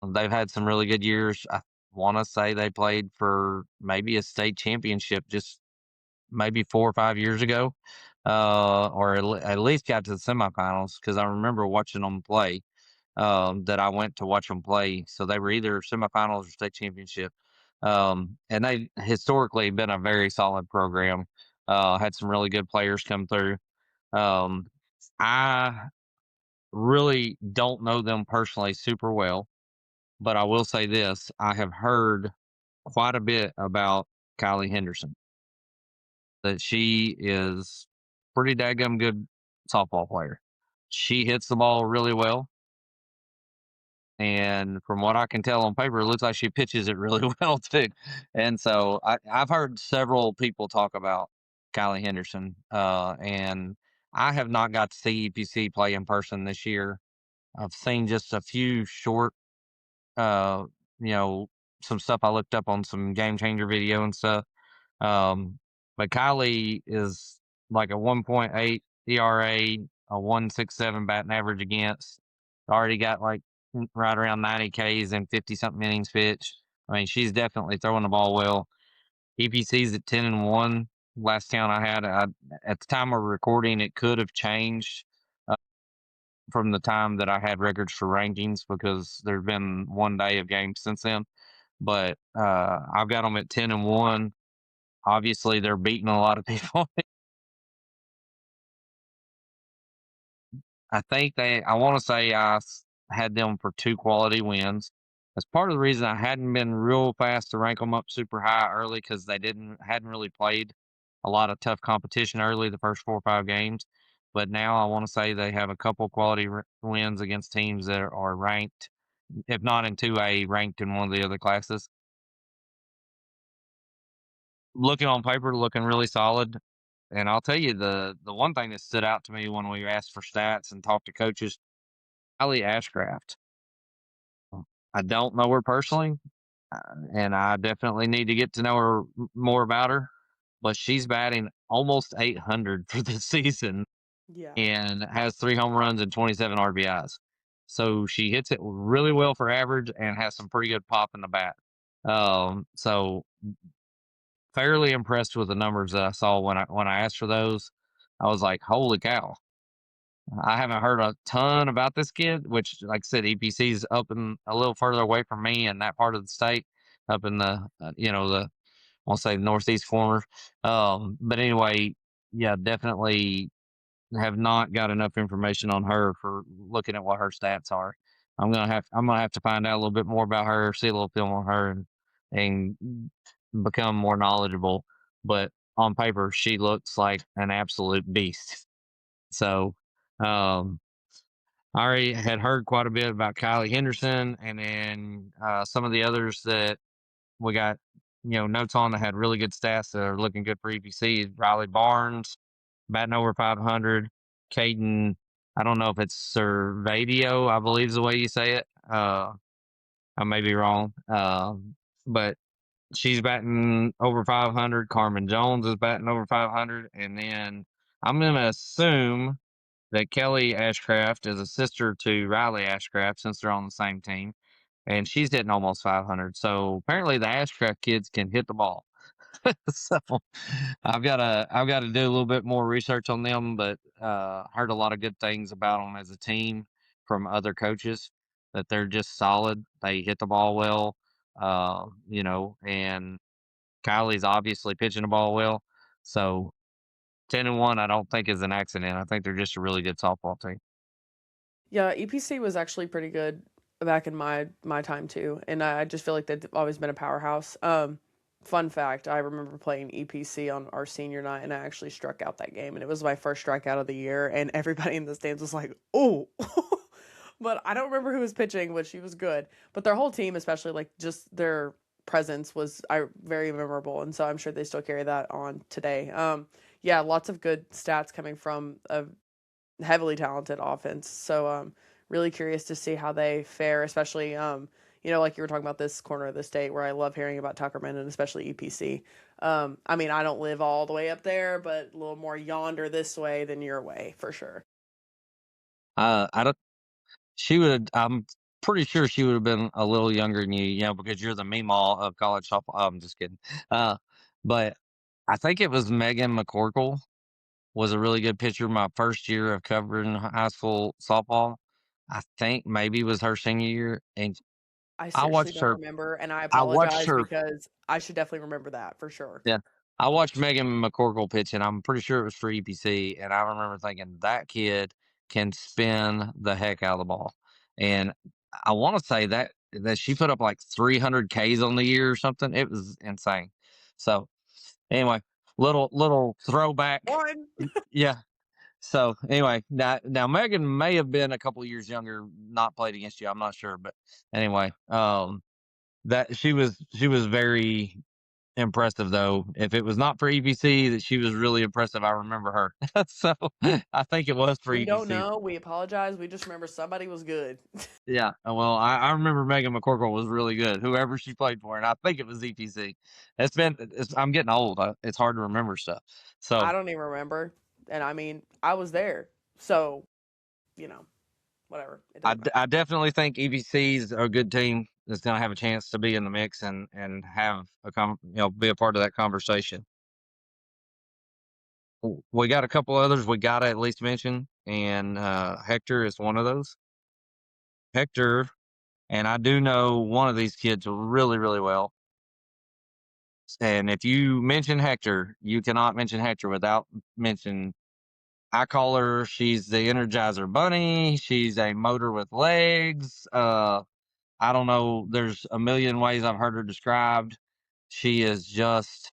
They've had some really good years. I want to say they played for maybe a state championship just maybe 4 or 5 years ago, or at least got to the semifinals, because I remember watching them play. That I went to watch them play, so they were either semifinals or state championship. And they historically been a very solid program. Had some really good players come through. Um, I really don't know them personally super well, but I will say this: I have heard quite a bit about Kylie Henderson, that she is pretty daggum good softball player. She hits the ball really well, and from what I can tell on paper, it looks like she pitches it really well too. And so I've heard several people talk about Kylie Henderson, and I have not got to see EPC play in person this year. I've seen just a few short, uh, you know, some stuff I looked up on some game changer video and stuff. But Kylie is like a 1.8 ERA, a 1.67 batting average against. Already got like right around 90 Ks and 50 something innings pitched. I mean, she's definitely throwing the ball well. EPC's at 10-1. Last count I had, at the time of recording, it could have changed uh, from the time that I had records for rankings, because there's been one day of games since then. But I've got them at 10-1. Obviously, they're beating a lot of people. I want to say had them for 2 quality wins. That's part of the reason I hadn't been real fast to rank them up super high early, because they hadn't really played a lot of tough competition early, the first 4 or 5 games. But now I want to say they have a couple quality wins against teams that are ranked, if not in 2A, ranked in one of the other classes. Looking on paper, looking really solid. And I'll tell you, the one thing that stood out to me when we asked for stats and talked to coaches, Ali Ashcraft. I don't know her personally, and I definitely need to get to know her more about her. But she's batting almost 800 for the season Yeah. and has 3 home runs and 27 RBIs. So she hits it really well for average and has some pretty good pop in the bat. So fairly impressed with the numbers that I saw when I asked for those. I was like, holy cow. I haven't heard a ton about this kid, which, like I said, EPC is up and a little further away from me in that part of the state, up in the I'll say northeast corner. But anyway, yeah, definitely have not got enough information on her for looking at what her stats are. I'm gonna have to find out a little bit more about her, see a little film on her, and become more knowledgeable. But on paper, she looks like an absolute beast. So, um, I already had heard quite a bit about Kylie Henderson, and then some of the others that we got, notes on that had really good stats that are looking good for EPC. Riley Barnes, batting over 500. Caden, I don't know if it's Servadio, I believe is the way you say it. I may be wrong, but she's batting over 500. Carmen Jones is batting over 500, and then I'm gonna assume that Kelly Ashcraft is a sister to Riley Ashcraft, since they're on the same team, and she's hitting almost 500. So apparently the Ashcraft kids can hit the ball. So I've got to do a little bit more research on them, but heard a lot of good things about them as a team from other coaches, that they're just solid. They hit the ball well, and Kylie's obviously pitching the ball well. So 10-1, I don't think is an accident. I think they're just a really good softball team. Yeah, EPC was actually pretty good back in my time too, and I just feel like they've always been a powerhouse. Fun fact: I remember playing EPC on our senior night, and I actually struck out that game, and it was my first strikeout of the year, and everybody in the stands was like, "Oh." But I don't remember who was pitching, but she was good. But their whole team, especially like just their presence, was very memorable, and so I'm sure they still carry that on today. Yeah, lots of good stats coming from a heavily talented offense. So really curious to see how they fare, especially like you were talking about this corner of the state where I love hearing about Tuckerman and especially EPC. I mean, I don't live all the way up there, but a little more yonder this way than your way for sure. I don't. She would. I'm pretty sure she would have been a little younger than you, because you're the meemaw of college softball. I'm just kidding. Uh, but I think it was Megan McCorkle was a really good pitcher my first year of covering high school softball. I think maybe it was her senior year, and I I seriously watched don't her. remember, and I I watched apologize her. because I should definitely remember that for sure. Yeah, I watched Megan McCorkle pitch, and I'm pretty sure it was for EPC. And I remember thinking that kid can spin the heck out of the ball. And I want to say that she put up like 300 Ks on the year or something. It was insane. So anyway, little throwback. One. Yeah. So anyway, now Megan may have been a couple of years younger, not played against you. I'm not sure, but anyway, that she was very impressive though. If it was not for EPC, that she was really impressive. I remember her. So I think it was for We don't EPC. know. We apologize. We just remember somebody was good. Yeah. Well, I remember Megan McCorkle was really good, whoever she played for, and I think it was EPC. I'm getting old. It's hard to remember stuff. I So don't even remember. And I mean, I was there. So, you know, whatever. It doesn't matter. I definitely think EBC's a good team that's going to have a chance to be in the mix and have be a part of that conversation. We got a couple others we got to at least mention, and Hector is one of those. Hector, and I do know one of these kids really, really well. And if you mention Hector, you cannot mention Hector without mention. I call her. She's the Energizer Bunny. She's a motor with legs. I don't know. There's a million ways I've heard her described. She is just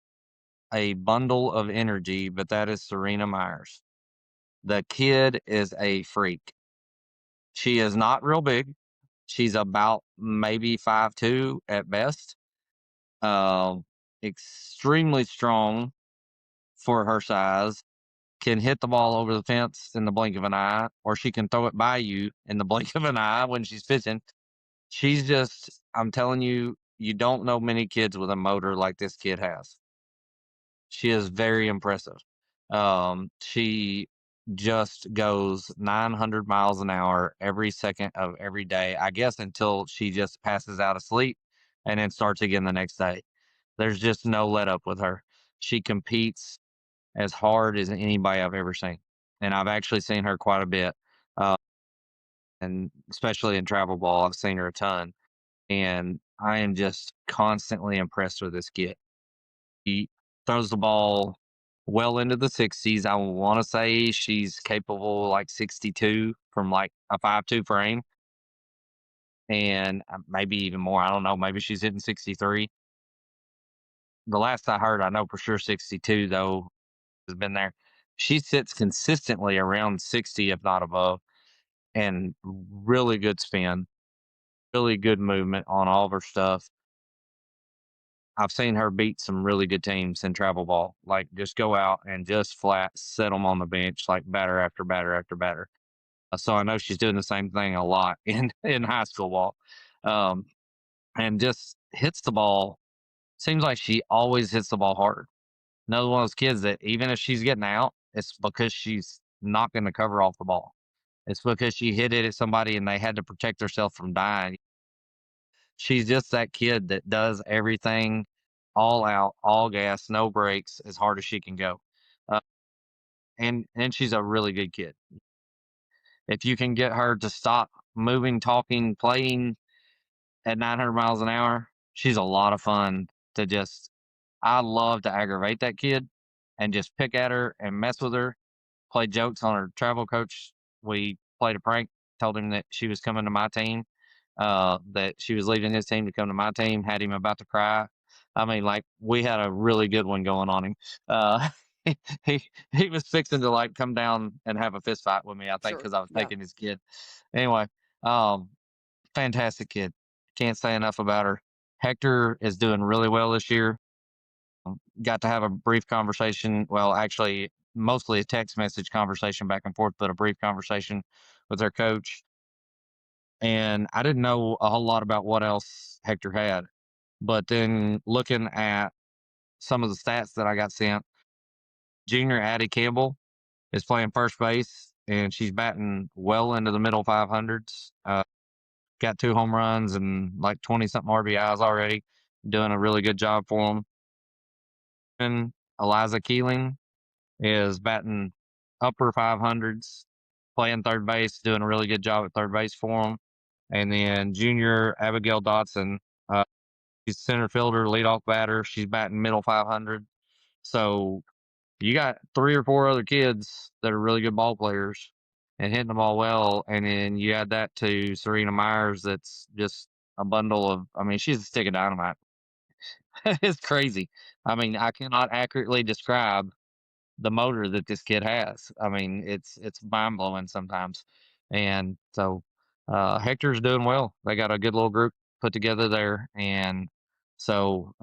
a bundle of energy, but that is Serena Myers. The kid is a freak. She is not real big. She's about maybe 5'2" at best. Um, Extremely strong for her size. Can hit the ball over the fence in the blink of an eye, or she can throw it by you in the blink of an eye when she's pitching. She's just, I'm telling you, you don't know many kids with a motor like this kid has. She is very impressive. She just goes 900 miles an hour every second of every day, I guess, until she just passes out of sleep and then starts again the next day. There's just no let up with her. She competes as hard as anybody I've ever seen. And I've actually seen her quite a bit. Uh, and especially in travel ball, I've seen her a ton. And I am just constantly impressed with this kid. He throws the ball well into the 60s. I want to say she's capable like 62 from like a 5'2" frame, and maybe even more. I don't know. Maybe she's hitting 63. The last I heard, I know for sure 62 though has been there. She sits consistently around 60, if not above, and really good spin, really good movement on all of her stuff. I've seen her beat some really good teams in travel ball. Like just go out and just flat set them on the bench, like batter after batter after batter. So I know she's doing the same thing a lot in high school ball, um, and just hits the ball. Seems like she always hits the ball hard. Another one of those kids that even if she's getting out, it's because she's not going to cover off the ball. It's because she hit it at somebody and they had to protect herself from dying. She's just that kid that does everything all out, all gas, no brakes, as hard as she can go. Uh, and she's a really good kid. If you can get her to stop moving, talking, playing at 900 miles an hour, she's a lot of fun to just. I love to aggravate that kid and just pick at her and mess with her, play jokes on her travel coach. We played a prank, told him that she was coming to my team, that she was leaving his team to come to my team, had him about to cry. I mean, like, we had a really good one going on him. Uh, he he was fixing to like come down and have a fist fight with me, I think, Sure. because I was Yeah. taking his kid. Anyway, um, fantastic kid. Can't say enough about her. Hector is doing really well this year. Got to have a brief conversation. Well, actually, mostly a text message conversation back and forth, but a brief conversation with their coach. And I didn't know a whole lot about what else Hector had. But then looking at some of the stats that I got sent, junior Addie Campbell is playing first base and she's batting well into the middle 500s. Got 2 home runs and like 20 something RBIs already, doing a really good job for them. And Eliza Keeling is batting upper 500s, playing third base, doing a really good job at third base for them. And then junior Abigail Dotson, uh, she's center fielder, leadoff batter. She's batting middle 500. So you got 3 or 4 other kids that are really good ball players and hitting the ball well. And then you add that to Serena Myers, that's just a bundle of, I mean, she's a stick of dynamite. It's crazy. I mean, I cannot accurately describe the motor that this kid has. I mean, it's mind blowing sometimes. And so Hector's doing well. They got a good little group put together there, and so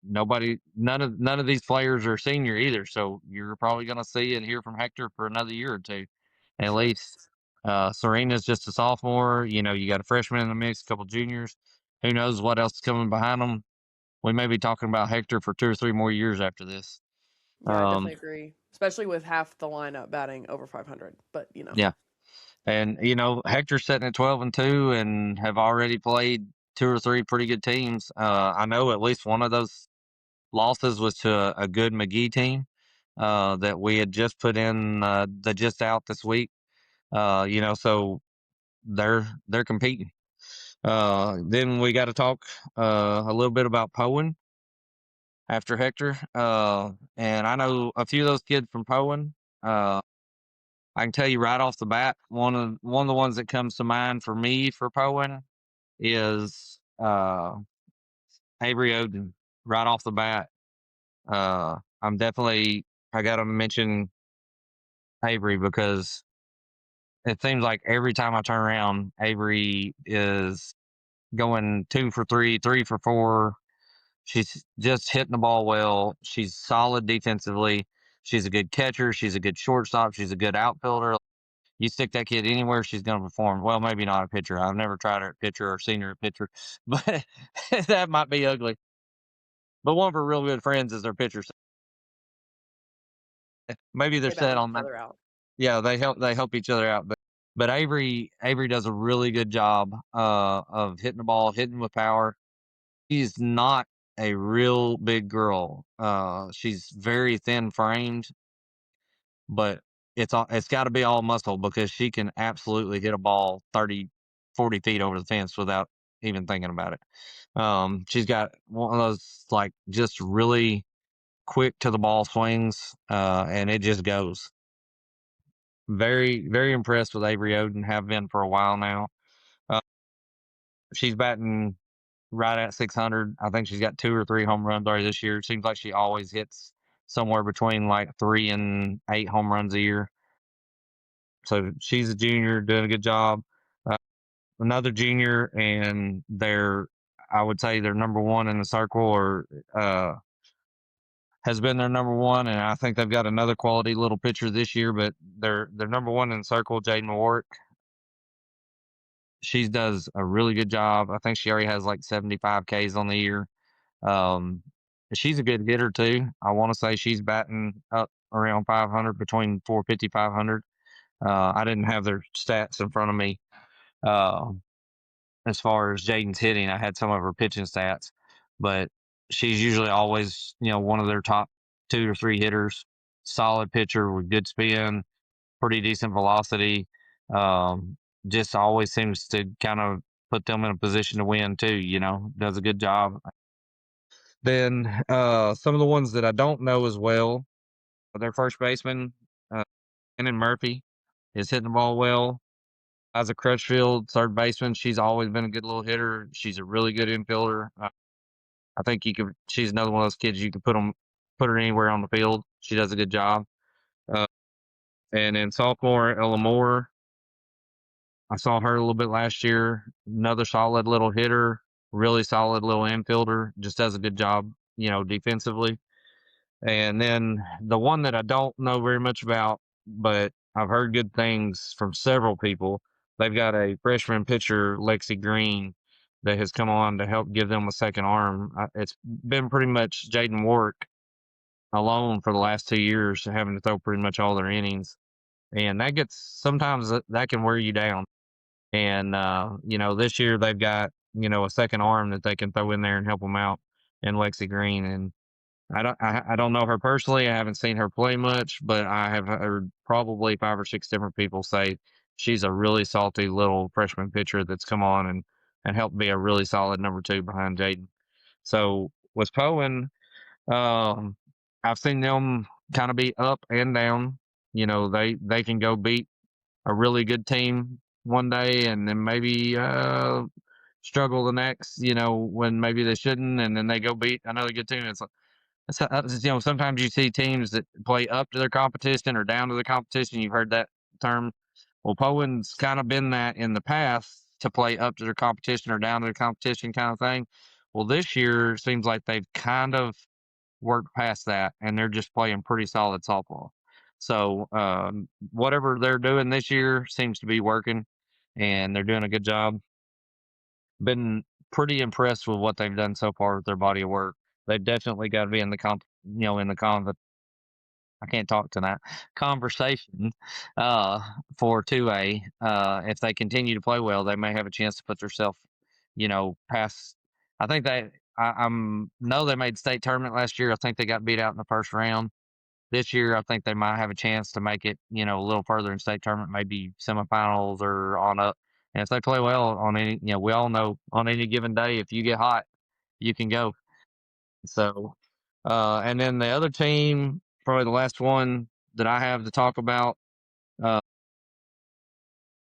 none of these players are senior either. So you're probably going to see and hear from Hector for another year or two, at Sure. least. Serena's just a sophomore. You know, you got a freshman in the mix, a couple juniors. Who knows what else is coming behind them? We may be talking about Hector for 2 or 3 more years after this. Yeah, I definitely Um, agree. Especially with half the lineup batting over 500. But, yeah. And Hector's sitting at 12-2 and have already played 2 or 3 pretty good teams. I know at least one of those losses was to a good McGee team that we had just put in the just out this week. So they're competing. Then we got to talk a little bit about Powen after Hector. And I know a few of those kids from Powen. I can tell you right off the bat, one of the ones that comes to mind for me for Powen is Avery Oden. Right off the bat, I'm definitely I got to mention Avery because it seems like every time I turn around, Avery is going 2 for 3, 3 for 4. She's just hitting the ball well. She's solid defensively. She's a good catcher. She's a good shortstop. She's a good outfielder. You stick that kid anywhere, she's going to perform. Well, maybe not a pitcher. I've never tried her at pitcher or seen her at pitcher, but that might be ugly. But one of her real good friends is their pitcher. So maybe they're they set balance on each that. other out. Yeah, they help each other out. But Avery does a really good job of hitting the ball, hitting with power. She's not a real big girl. She's very thin framed, but it's got to be all muscle because she can absolutely hit a ball 30, 40 feet over the fence without even thinking about it. She's got one of those like just really quick to the ball swings, and it just goes. Very, very impressed with Avery Oden. Have been for a while now. Uh, she's batting right at 600. I think she's got 2 or 3 home runs already this year. Seems like she always hits somewhere between like 3 and 8 home runs a year. So she's a junior, doing a good job. Uh, Another junior, and I would say they're number one in the circle, or has been their number one, and I think they've got another quality little pitcher this year. But they're number one in the circle, Jaden Warwick. She does a really good job. I think she already has like 75 Ks on the year. Um, she's a good hitter too. I want to say she's batting up around 500, between 450 500. I didn't have their stats in front of me. Uh, as far as Jaden's hitting, I had some of her pitching stats, but she's usually always, one of their top 2 or 3 hitters. Solid pitcher with good spin, pretty decent velocity. Um, just always seems to kind of put them in a position to win too. Does a good job. Then some of the ones that I don't know as well, their first baseman, uh, Shannon Murphy, is hitting the ball well. As a Crutchfield, third baseman, she's always been a good little hitter. She's a really good infielder. I think you could. She's another one of those kids you could put her anywhere on the field. She does a good job. Uh, and then sophomore Ella Moore, I saw her a little bit last year. Another solid little hitter, really solid little infielder. Just does a good job, defensively. And then the one that I don't know very much about, but I've heard good things from several people. They've got a freshman pitcher, Lexi Green, that has come on to help give them a second arm. It's been pretty much Jaden Warwick alone for the last 2 years, having to throw pretty much all their innings. And that gets sometimes that can wear you down. And this year they've got a second arm that they can throw in there and help them out in Lexi Green. And I don't know her personally. I haven't seen her play much, but I have heard probably 5 or 6 different people say she's a really salty little freshman pitcher that's come on and helped be a really solid number two behind Jaden. So with Powen, um, I've seen them kind of be up and down. They can go beat a really good team one day and then maybe struggle the next. When maybe they shouldn't, and then they go beat another good team. Sometimes you see teams that play up to their competition or down to the competition. You've heard that term. Well, Powen's kind of been that in the past, to play up to their competition or down to their competition kind of thing. Well, this year it seems like they've kind of worked past that and they're just playing pretty solid softball. So whatever they're doing this year seems to be working, and they're doing a good job. Been pretty impressed with what they've done so far with their body of work. They've definitely got to be in the in the I can't talk tonight, conversation for 2A. If they continue to play well, they may have a chance to put themselves, past. I think I'm know they made state tournament last year. I think they got beat out in the first round. This year, I think they might have a chance to make it, a little further in state tournament, maybe semifinals or on up. And if they play well on any, we all know on any given day, if you get hot, you can go. So, and then the other team, probably the last one that I have to talk about, uh,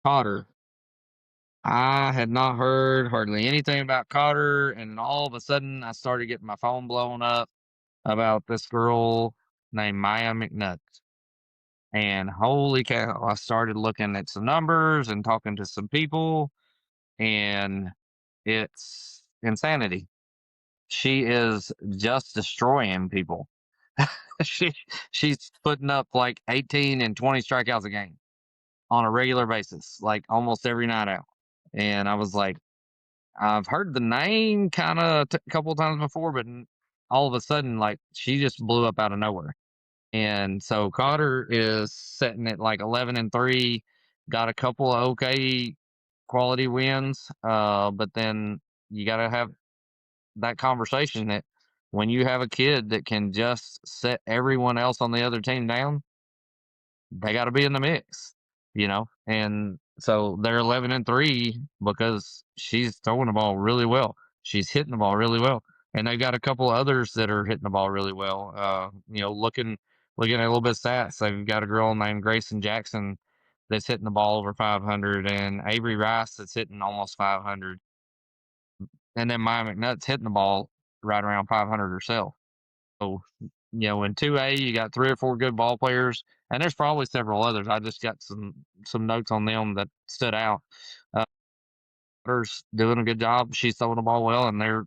Cotter. I had not heard hardly anything about Cotter, and all of a sudden, I started getting my phone blown up about this girl named Maya McNutt. And holy cow, I started looking at some numbers and talking to some people, and it's insanity. She is just destroying people. she she's putting up like 18 and 20 strikeouts a game on a regular basis, like almost every night out. And I was like, I've heard the name kind of a couple of times before, but all of a sudden, like she just blew up out of nowhere. And so Cotter is sitting at like 11-3, got a couple of okay quality wins, but then you got to have that conversation that when you have a kid that can just set everyone else on the other team down, they got to be in the mix, And so they're 11-3 because she's throwing the ball really well. She's hitting the ball really well, and they've got a couple others that are hitting the ball really well. Looking at a little bit of stats, they've got a girl named Grayson Jackson that's hitting the ball over 500, and Avery Rice that's hitting almost 500, and then Maya McNutt's hitting the ball right around 500 herself. So, in 2A, you got 3 or 4 good ball players, and there's probably several others. I just got some notes on them that stood out. Uh, Cotter's doing a good job. She's throwing the ball well, and they're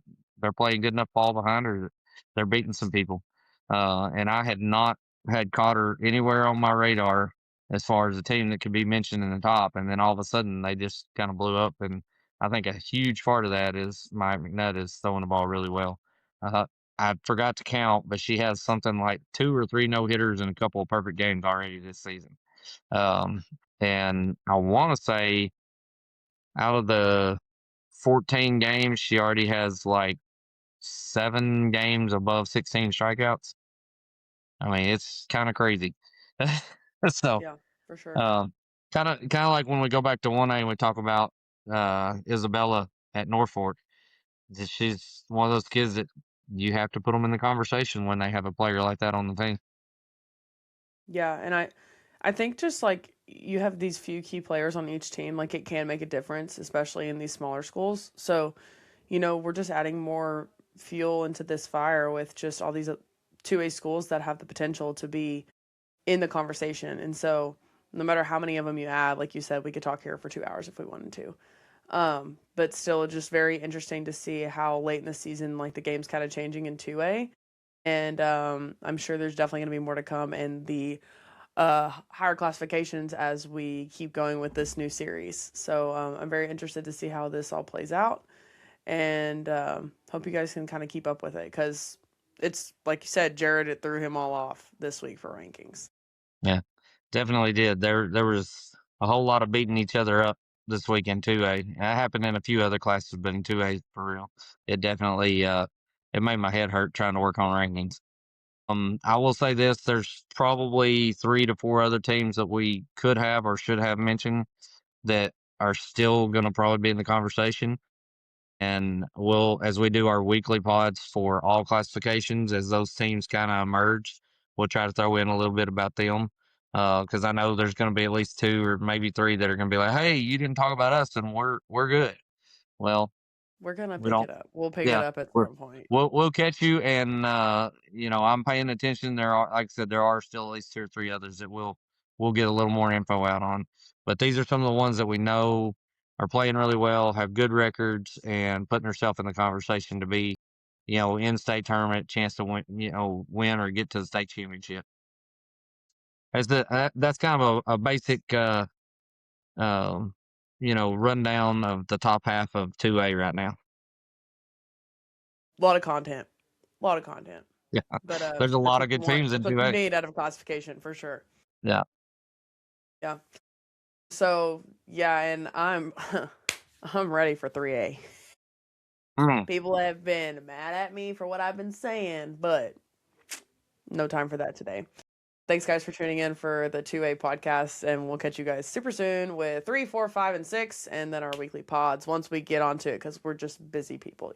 playing good enough ball behind her that they're beating some people. And I had not had Cotter anywhere on my radar as far as a team that could be mentioned in the top, and then all of a sudden they just kind of blew up. And I think a huge part of that is Mike McNutt is throwing the ball really well. Uh, I forgot to count, but she has something like 2 or 3 no hitters and a couple of perfect games already this season. Um, and I want to say out of the 14 games, she already has like 7 games above 16 strikeouts. I mean, it's kind of crazy. so, Yeah, for sure. kind of like when we go back to 1A and we talk about Isabella at Norfolk. She's one of those kids that you have to put them in the conversation when they have a player like that on the team. Yeah, and I think just like you have these few key players on each team, like it can make a difference, especially in these smaller schools. So, we're just adding more fuel into this fire with just all these 2A schools that have the potential to be in the conversation. And so, no matter how many of them you add, like you said, we could talk here for 2 hours if we wanted to. But still, just very interesting to see how late in the season, like the game's kind of changing in 2A. And I'm sure there's definitely going to be more to come in the higher classifications as we keep going with this new series. So I'm very interested to see how this all plays out, and hope you guys can kind of keep up with it because it's like you said, Jared, it threw him all off this week for rankings. Yeah, definitely did. There was a whole lot of beating each other up this week in 2A. That happened in a few other classes, but in 2A for real, it definitely it made my head hurt trying to work on rankings. I will say this: there's probably 3 to 4 other teams that we could have or should have mentioned that are still going to probably be in the conversation. And we'll, as we do our weekly pods for all classifications, as those teams kind of emerge, we'll try to throw in a little bit about them. Because I know there's going to be at least 2 or maybe 3 that are going to be like, "Hey, you didn't talk about us, and we're good." Well, We're gonna we pick don't. it up. We'll pick it Yeah, up at we're some point. we'll catch you, and I'm paying attention. There are, like I said, there are still at least 2 or 3 others that we'll get a little more info out on. But these are some of the ones that we know are playing really well, have good records, and putting herself in the conversation to be, in state tournament, chance to win, win or get to the state championship. That's kind of a basic, um, rundown of the top half of 2A right now. A lot of content. A lot of content. Yeah, But there's a that's lot of what you good want. teams in That's what you 2A. need out of classification for sure. Yeah. Yeah. So yeah, and I'm I'm ready for 3A. Mm. People have been mad at me for what I've been saying, but no time for that today. Thanks, guys, for tuning in for the 2A podcast, and we'll catch you guys super soon with 3, 4, 5, and 6, and then our weekly pods once we get onto it because we're just busy people.